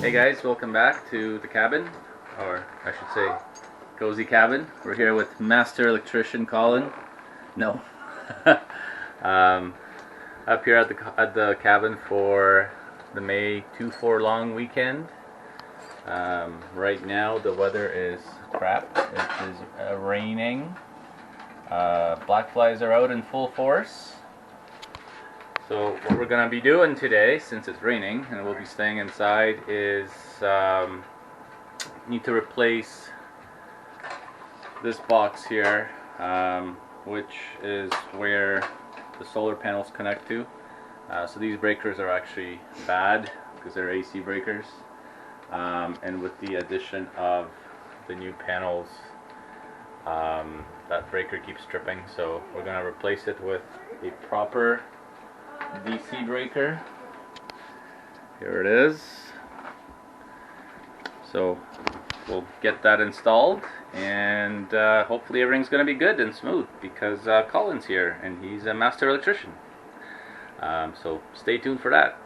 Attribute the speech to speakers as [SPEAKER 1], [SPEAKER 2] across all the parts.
[SPEAKER 1] Hey guys, welcome back to the cabin, or I should say, Cozy Cabin. We're here with Master Electrician Colin. No, um, up here at the cabin for the May 2-4 long weekend. Right now the weather is crap. It is raining. Black flies are out in full force. So what we're gonna be doing today, since it's raining and we'll be staying inside, is need to replace this box here, which is where the solar panels connect to. So these breakers are actually bad because they're AC breakers, and with the addition of the new panels, that breaker keeps tripping. So we're gonna replace it with a proper DC breaker. Here it is. So we'll get that installed, and hopefully everything's going to be good and smooth because Colin's here and he's a master electrician. So stay tuned for that.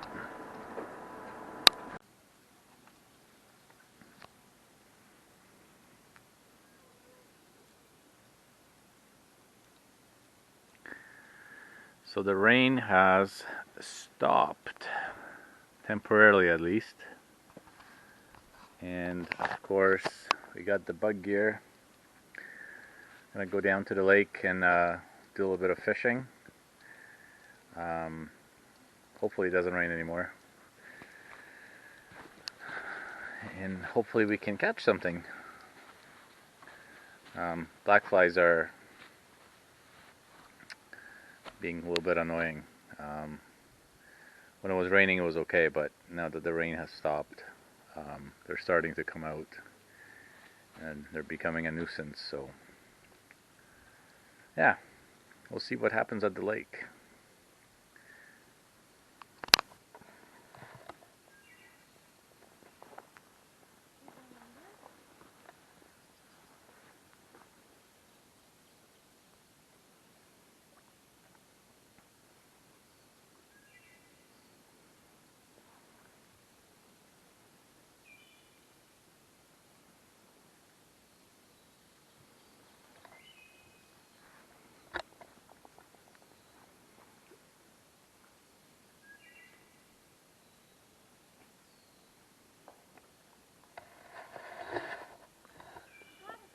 [SPEAKER 1] So the rain has stopped, temporarily at least, and of course we got the bug gear. I'm gonna go down to the lake and do a little bit of fishing. Hopefully it doesn't rain anymore, and hopefully we can catch something. Black flies are being a little bit annoying. When it was raining it was okay, but now that the rain has stopped, they're starting to come out and they're becoming a nuisance. So yeah, we'll see what happens at the lake.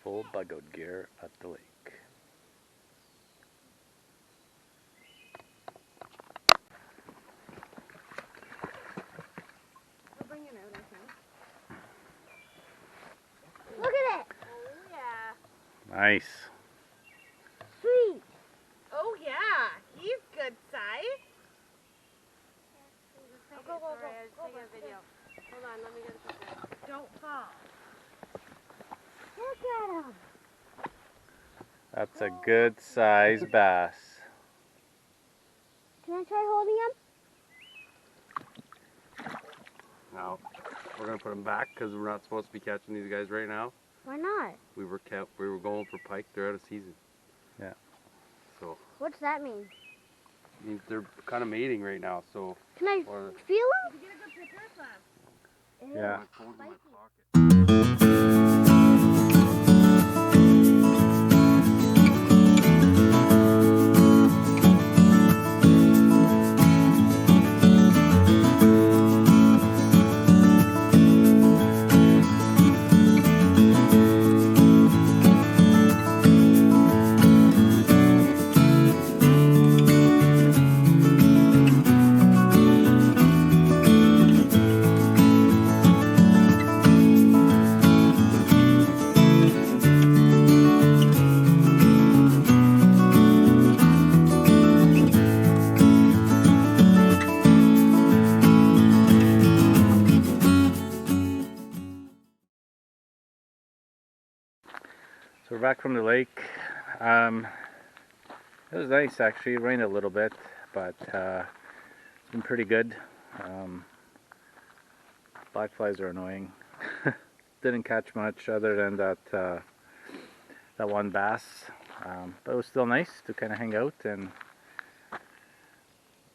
[SPEAKER 1] Full bug out gear at the lake.
[SPEAKER 2] I'll bring it out, I think. Look at it! Oh yeah.
[SPEAKER 1] Nice.
[SPEAKER 2] Sweet! Oh yeah! He's good size. Go.
[SPEAKER 3] Take a video. Hold on, let me get a picture.
[SPEAKER 2] Don't fall. Look at him!
[SPEAKER 1] That's a good size bass.
[SPEAKER 2] Can I try holding him?
[SPEAKER 4] Now, we're gonna put them back because we're not supposed to be catching these guys right now.
[SPEAKER 2] Why not?
[SPEAKER 4] We were going for pike. They're out of season.
[SPEAKER 1] Yeah.
[SPEAKER 4] So
[SPEAKER 2] What's that mean?
[SPEAKER 4] means they're kind of mating right now. So.
[SPEAKER 2] Can I
[SPEAKER 4] Or,
[SPEAKER 2] feel him?
[SPEAKER 3] Get a good picture of them.
[SPEAKER 1] Yeah.
[SPEAKER 4] my phone's in my pocket.
[SPEAKER 1] So we're back from the lake. It was nice actually. It rained a little bit, but it's been pretty good. Black flies are annoying. Didn't catch much other than that one bass, but it was still nice to kind of hang out and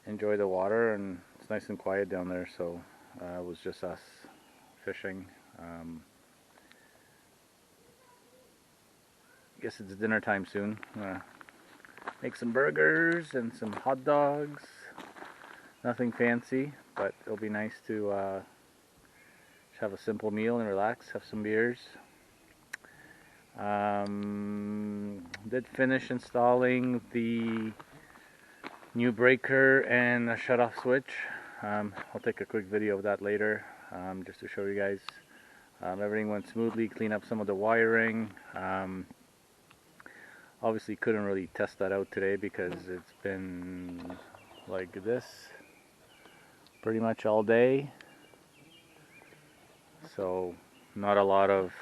[SPEAKER 1] enjoy the water, and it's nice and quiet down there, so it was just us fishing. I guess it's dinner time soon. I'm gonna make some burgers and some hot dogs. Nothing fancy, but it'll be nice to just have a simple meal and relax, have some beers. Did finish installing the new breaker and a shut-off switch. I'll take a quick video of that later, just to show you guys. Everything went smoothly, clean up some of the wiring. Obviously couldn't really test that out today because it's been like this pretty much all day, so not a lot of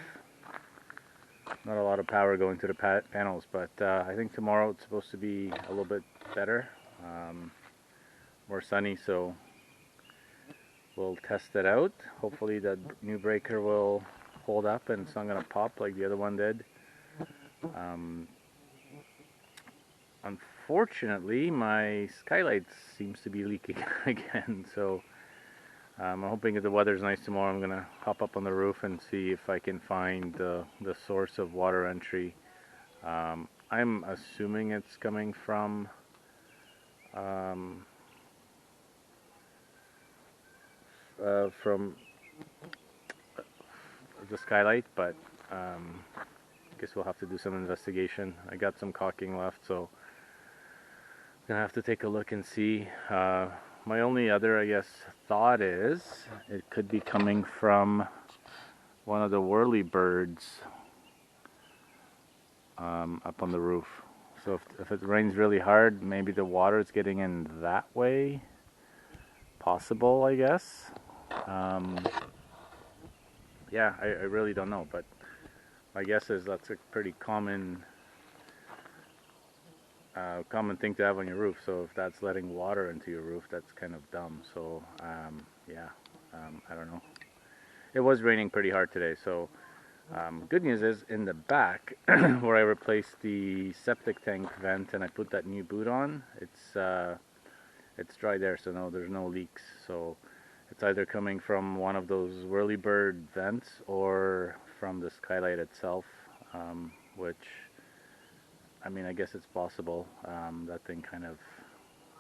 [SPEAKER 1] power going to the panels, but I think tomorrow it's supposed to be a little bit better, more sunny, so we'll test it out. Hopefully the new breaker will hold up and it's not going to pop like the other one did. Unfortunately, my skylight seems to be leaking again, so I'm hoping if the weather's nice tomorrow, I'm gonna hop up on the roof and see if I can find the source of water entry. I'm assuming it's coming from the skylight, but I guess we'll have to do some investigation. I got some caulking left, so gonna have to take a look and see. My only other, I guess, thought is it could be coming from one of the whirlybirds up on the roof. So if it rains really hard, maybe the water is getting in that way. Possible, I guess. Yeah, I really don't know, but my guess is that's a pretty common thing to have on your roof. So if that's letting water into your roof, that's kind of dumb. So yeah, I don't know. It was raining pretty hard today, so good news is in the back where I replaced the septic tank vent and I put that new boot on, it's dry there, so no, there's no leaks. So it's either coming from one of those whirlybird vents or from the skylight itself, which, I mean, I guess it's possible. That thing kind of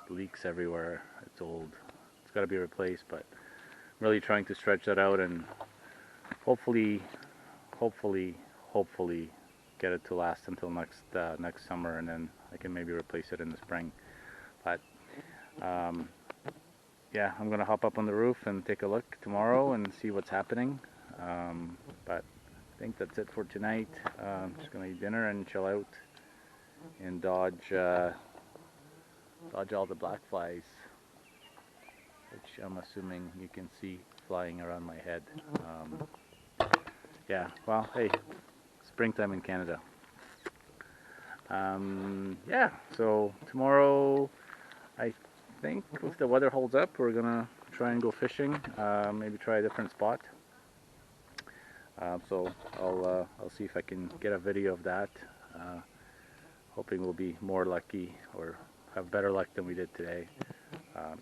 [SPEAKER 1] leaks everywhere. It's old. It's got to be replaced, but I'm really trying to stretch that out and hopefully get it to last until next summer, and then I can maybe replace it in the spring. But yeah, I'm gonna hop up on the roof and take a look tomorrow and see what's happening. But I think that's it for tonight. Just gonna eat dinner and chill out and dodge all the black flies, which I'm assuming you can see flying around my head. Yeah, well, hey, springtime in Canada. Yeah, so tomorrow, I think if the weather holds up, we're gonna try and go fishing. Maybe try a different spot. So I'll see if I can get a video of that. Hoping we'll be more lucky or have better luck than we did today.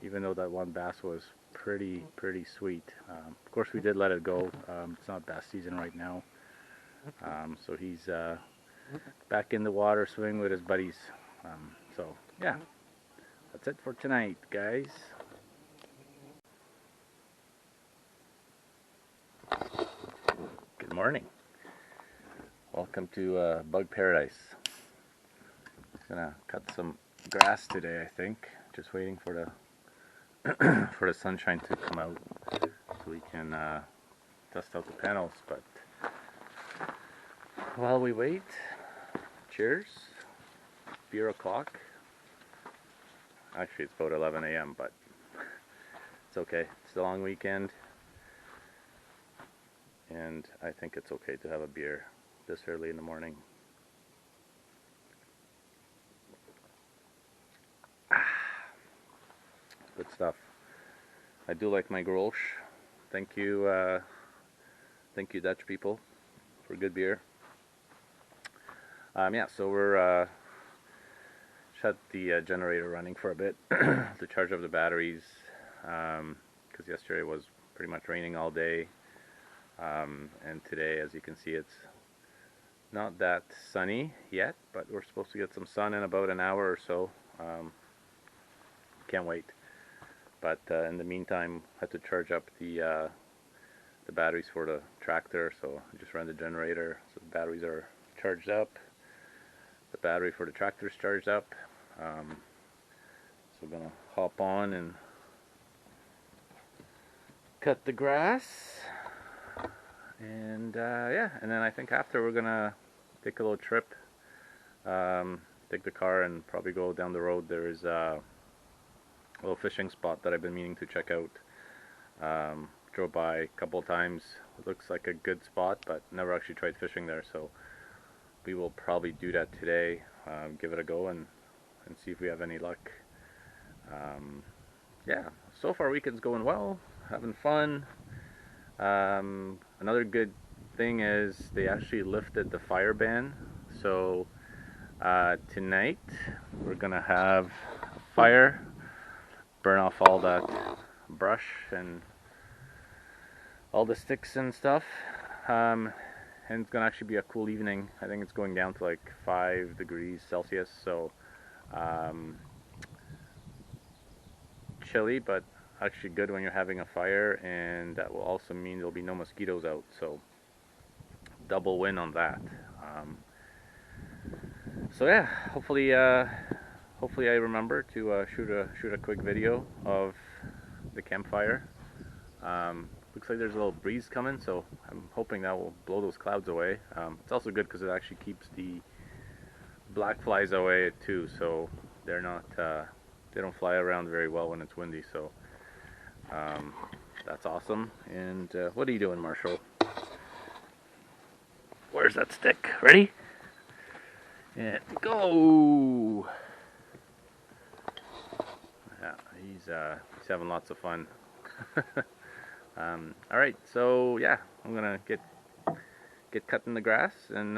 [SPEAKER 1] Even though that one bass was pretty sweet. Of course, we did let it go. It's not bass season right now, so he's back in the water swimming with his buddies. So yeah, that's it for tonight, guys. Good morning. Welcome to Bug Paradise. Gonna cut some grass today, I think. Just waiting for the for the sunshine to come out so we can dust out the panels. But while we wait, cheers. Beer o'clock. Actually, it's about 11 a.m., but it's okay. It's a long weekend, and I think it's okay to have a beer this early in the morning. Good stuff. I do like my Grolsch. Thank you Dutch people for good beer. Yeah, so we're shut the generator running for a bit to charge up the batteries, because yesterday was pretty much raining all day. And today, as you can see, it's not that sunny yet, but we're supposed to get some sun in about an hour or so. Can't wait. But in the meantime, I had to charge up the batteries for the tractor, so I just ran the generator. So the batteries are charged up. The battery for the tractor is charged up. So we're gonna hop on and cut the grass. And yeah, and then I think after we're gonna take a little trip. Take the car and probably go down the road. There is a little fishing spot that I've been meaning to check out. Drove by a couple of times. It looks like a good spot, but never actually tried fishing there, so we will probably do that today. Give it a go and see if we have any luck. Yeah, so far weekend's going well, having fun. Another good thing is they actually lifted the fire ban, so tonight we're gonna have a fire, burn off all that brush and all the sticks and stuff, and it's gonna actually be a cool evening. I think it's going down to like 5 degrees Celsius, so chilly, but actually good when you're having a fire, and that will also mean there'll be no mosquitoes out, so double win on that. So yeah, hopefully I remember to shoot a quick video of the campfire. Looks like there's a little breeze coming, so I'm hoping that will blow those clouds away. It's also good because it actually keeps the black flies away too, so they're not they don't fly around very well when it's windy. So that's awesome. And what are you doing, Marshall? Where's that stick? Ready? And go! Yeah, he's having lots of fun. Alright, so yeah, I'm gonna get cutting the grass, and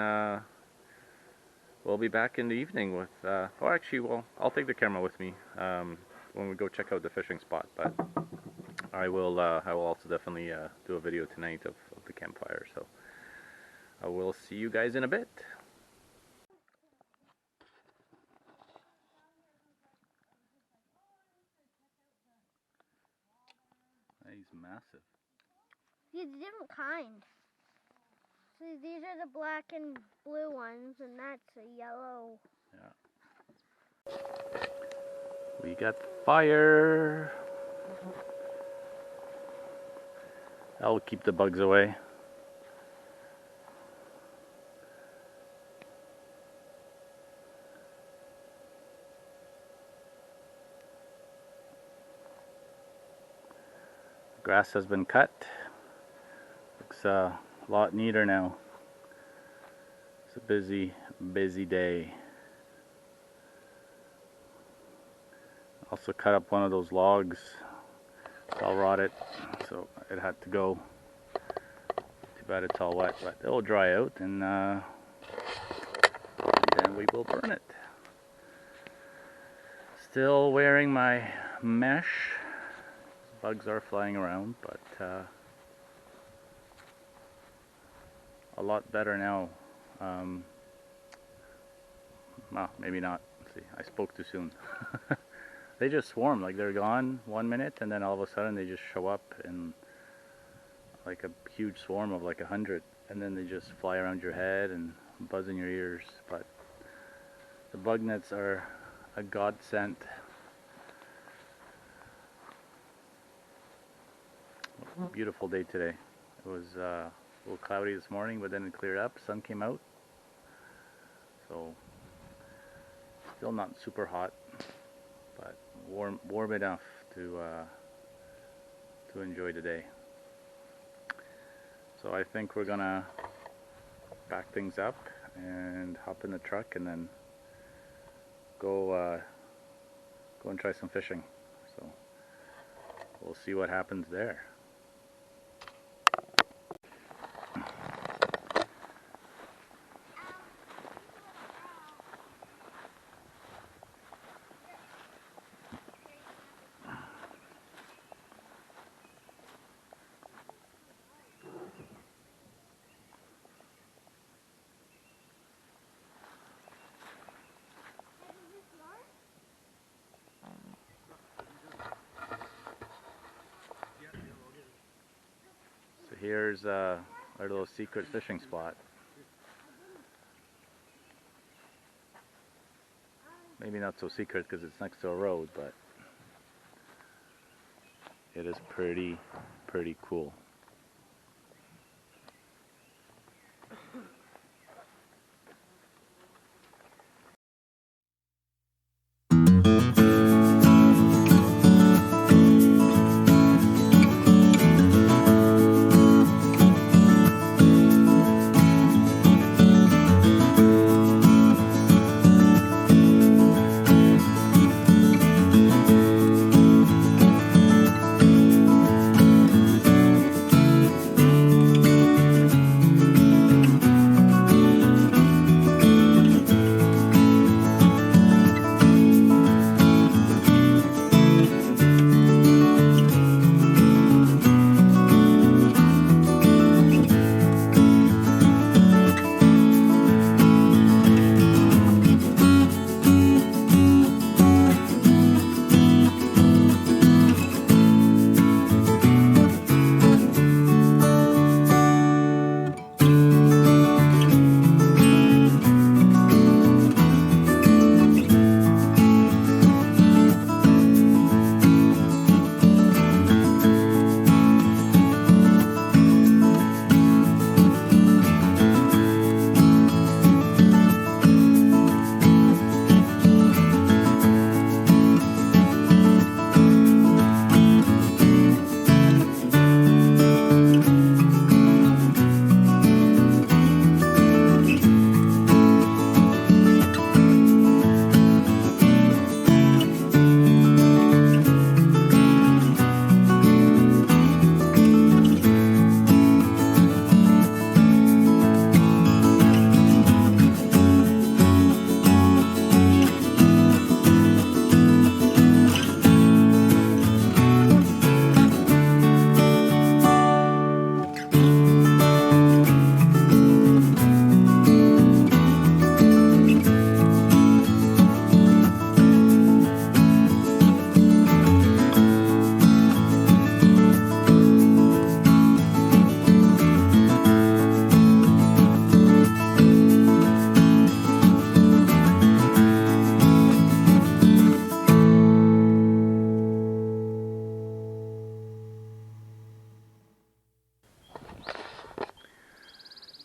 [SPEAKER 1] we'll be back in the evening with, oh actually, well, I'll take the camera with me when we go check out the fishing spot, but I will also definitely do a video tonight of the campfire, so I will see you guys in a bit. He's massive.
[SPEAKER 2] These are different kinds. See, these are the black and blue ones, and that's a yellow.
[SPEAKER 1] Yeah. We got fire. That will keep the bugs away. Grass has been cut. Looks a lot neater now. It's a busy day. Also cut up one of those logs. It's all rotted, so it had to go. Too bad it's all wet, but it will dry out, and then we will burn it. Still wearing my mesh. Bugs are flying around, but a lot better now. Well, maybe not. Let's see, I spoke too soon. They just swarm, like they're gone 1 minute, and then all of a sudden they just show up in like a huge swarm of like 100, and then they just fly around your head and buzz in your ears. But the bug nets are a godsend. Beautiful day today. It was a little cloudy this morning, but then it cleared up, sun came out, so still not super hot, but warm enough to enjoy the day. So I think we're gonna back things up and hop in the truck, and then go and try some fishing. So we'll see what happens there. here's our little secret fishing spot. Maybe not so secret because it's next to a road, but it is pretty cool.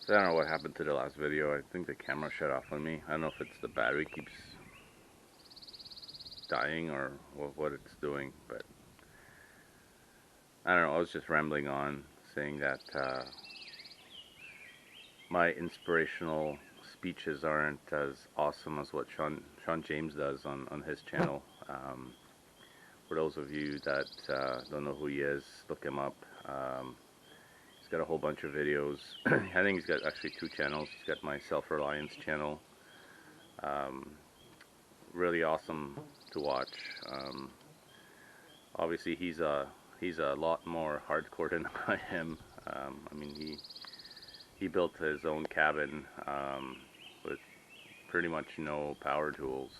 [SPEAKER 1] So I don't know what happened to the last video. I think the camera shut off on me. I don't know if it's the battery keeps dying or what it's doing, but I don't know. I was just rambling on saying that my inspirational speeches aren't as awesome as what Sean James does on his channel. For those of you that don't know who he is, look him up. He's got a whole bunch of videos. I think he's got actually 2 channels. He's got my Self-Reliance channel. Really awesome to watch. Obviously he's a lot more hardcore than I am. I mean, he built his own cabin with pretty much no power tools,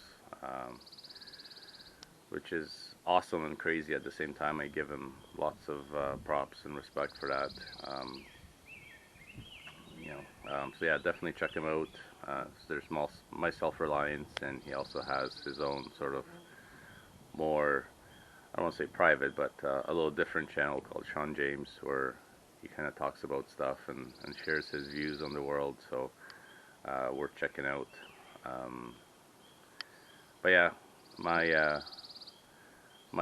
[SPEAKER 1] which is awesome and crazy at the same time. I give him lots of props and respect for that. So yeah, definitely check him out. There's my Self-Reliance, and he also has his own sort of more, I don't want to say private, but a little different channel called Sean James, where he kind of talks about stuff and shares his views on the world. So worth checking out. But yeah, my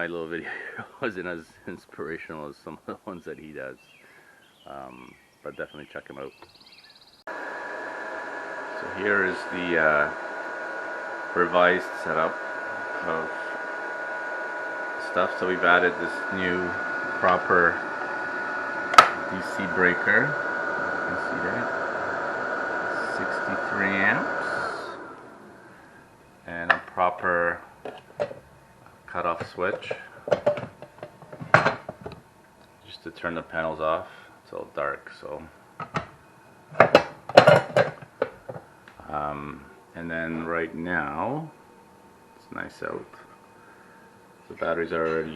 [SPEAKER 1] little video wasn't as inspirational as some of the ones that he does, but definitely check him out. So here is the revised setup of stuff. So we've added this new proper DC breaker. You can see that, 63 amps, and a proper cutoff switch just to turn the panels off. It's all dark, so and then right now it's nice out. The batteries are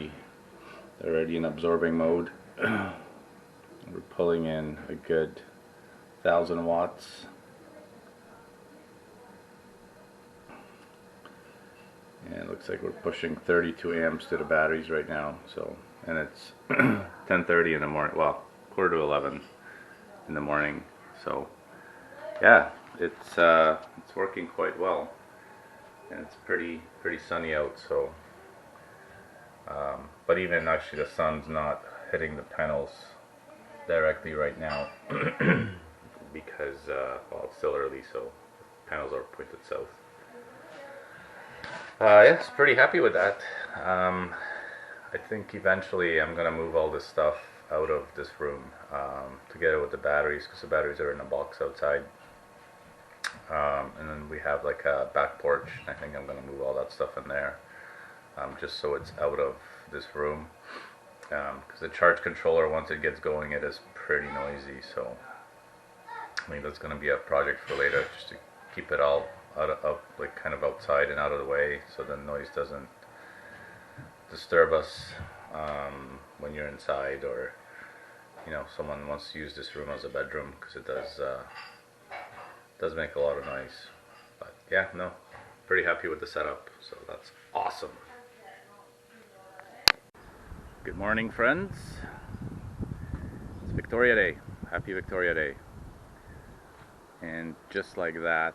[SPEAKER 1] already in absorbing mode. We're pulling in a good 1,000 watts. And it looks like we're pushing 32 amps to the batteries right now. So, and it's 10:30 in the morning. Well, quarter to 11 in the morning. So, yeah, it's working quite well, and it's pretty sunny out. So, but even actually the sun's not hitting the panels directly right now because well, it's still early, so panels are pointed south. Yes, pretty happy with that. I think eventually I'm gonna move all this stuff out of this room together with the batteries, because the batteries are in a box outside. And then we have like a back porch. I think I'm gonna move all that stuff in there, just so it's out of this room. Because the charge controller, once it gets going, it is pretty noisy. So I mean, that's gonna be a project for later, just to keep it all out of like kind of outside and out of the way, so the noise doesn't disturb us when you're inside, or you know, someone wants to use this room as a bedroom, because it does make a lot of noise. But yeah, no, pretty happy with the setup, so that's awesome. Good morning, friends. It's Victoria Day. Happy Victoria Day. And just like that,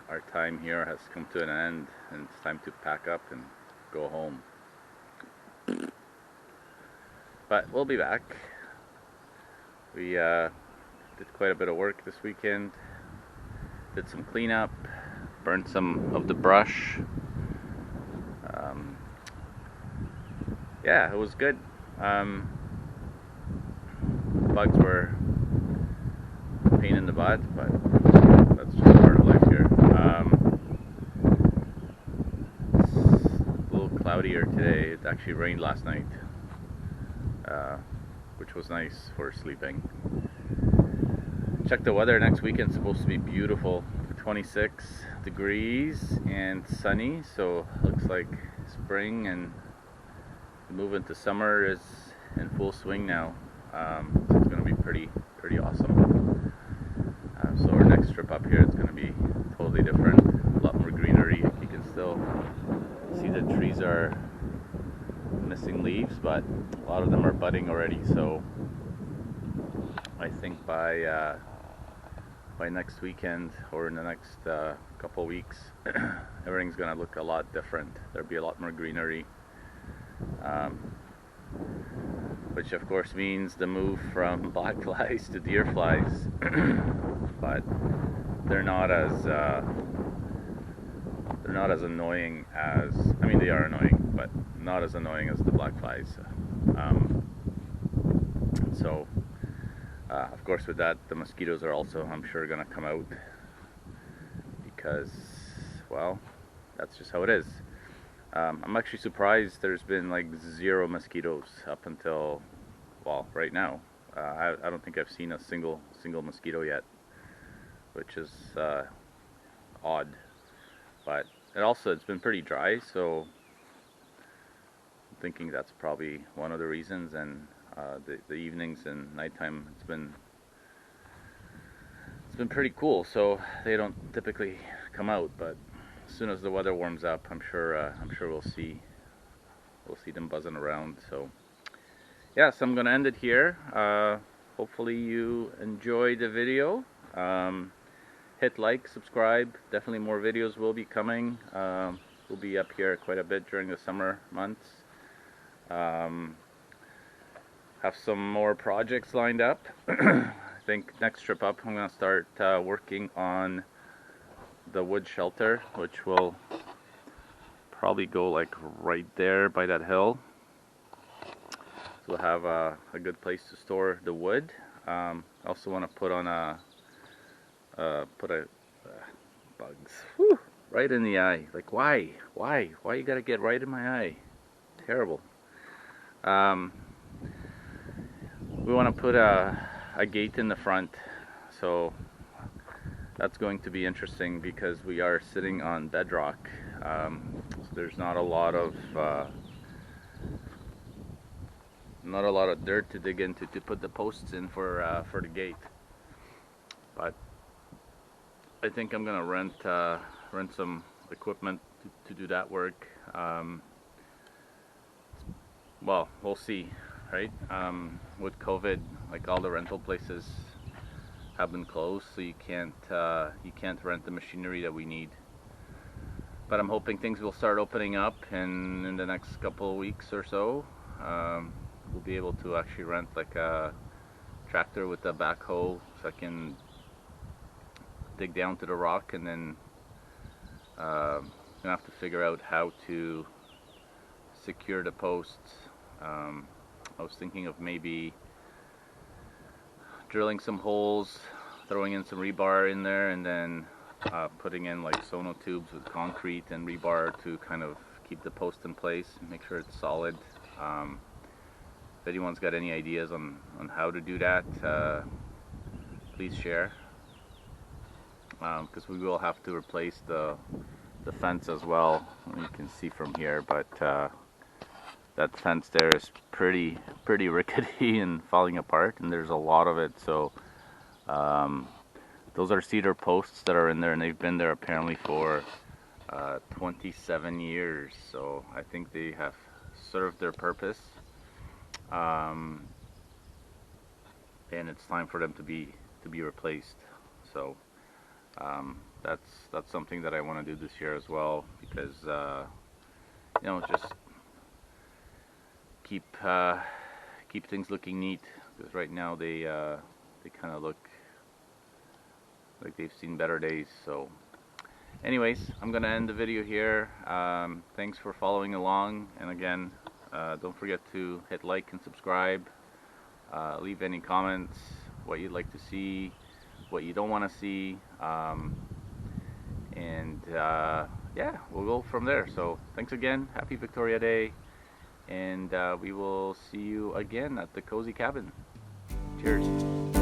[SPEAKER 1] our time here has come to an end, and it's time to pack up and go home. But we'll be back. We did quite a bit of work this weekend. Did some cleanup, burned some of the brush. Yeah, it was good. Bugs were a pain in the butt, but that's just part of life here. It's a little cloudier today. It actually rained last night, which was nice for sleeping. Check the weather. Next weekend, supposed to be beautiful, 26 degrees and sunny, so looks like spring and the move into summer is in full swing now. So it's going to be pretty awesome. So our next trip up here is going to be totally different, a lot more greenery. You can still see the trees are missing leaves, but a lot of them are budding already. So I think by next weekend, or in the next couple weeks, everything's going to look a lot different. There'll be a lot more greenery, which of course means the move from black flies to deer flies. But they're not as annoying as, I mean, they are annoying, but not as annoying as the black flies. So of course, with that, the mosquitoes are also, I'm sure, going to come out, because, well, that's just how it is. I'm actually surprised there's been like 0 mosquitoes up until, well, right now. I don't think I've seen a single mosquito yet, which is odd. But it's been pretty dry, so I'm thinking that's probably one of the reasons. And the evenings and nighttime, it's been pretty cool, so they don't typically come out. But as soon as the weather warms up, I'm sure we'll see them buzzing around. So yeah, so I'm gonna end it here. Hopefully you enjoyed the video. Hit like, subscribe. Definitely more videos will be coming. We'll be up here quite a bit during the summer months. Have some more projects lined up. I think next trip up, I'm going to start working on the wood shelter, which will probably go like right there by that hill. So we'll have a good place to store the wood. I also want to put on bugs. Whew, right in the eye. Like, why you gotta get right in my eye? Terrible. We want to put a gate in the front, so that's going to be interesting, because we are sitting on bedrock. So there's not a lot of not a lot of dirt to dig into to put the posts in for the gate. But I think I'm gonna rent some equipment to do that work. Well, we'll see, right? With COVID, like all the rental places have been closed, so you can't rent the machinery that we need. But I'm hoping things will start opening up, and in the next couple of weeks or so, we'll be able to actually rent like a tractor with a backhoe, so I can dig down to the rock, and then gonna have to figure out how to secure the posts. I was thinking of maybe drilling some holes, throwing in some rebar in there, and then putting in like sono tubes with concrete and rebar to kind of keep the post in place and make sure it's solid. If anyone's got any ideas on how to do that, please share, because we will have to replace the fence as well. You can see from here, but that fence there is pretty rickety and falling apart, and there's a lot of it. So those are cedar posts that are in there, and they've been there apparently for 27 years. So I think they have served their purpose, and it's time for them to be replaced. So that's something that I want to do this year as well, because you know, just keep things looking neat, because right now they kind of look like they've seen better days. So anyways, I'm gonna end the video here. Thanks for following along, and again, don't forget to hit like and subscribe. Leave any comments, what you'd like to see, what you don't want to see, and yeah, we'll go from there. So thanks again, happy Victoria Day, and we will see you again at the Cozy Cabin. Cheers.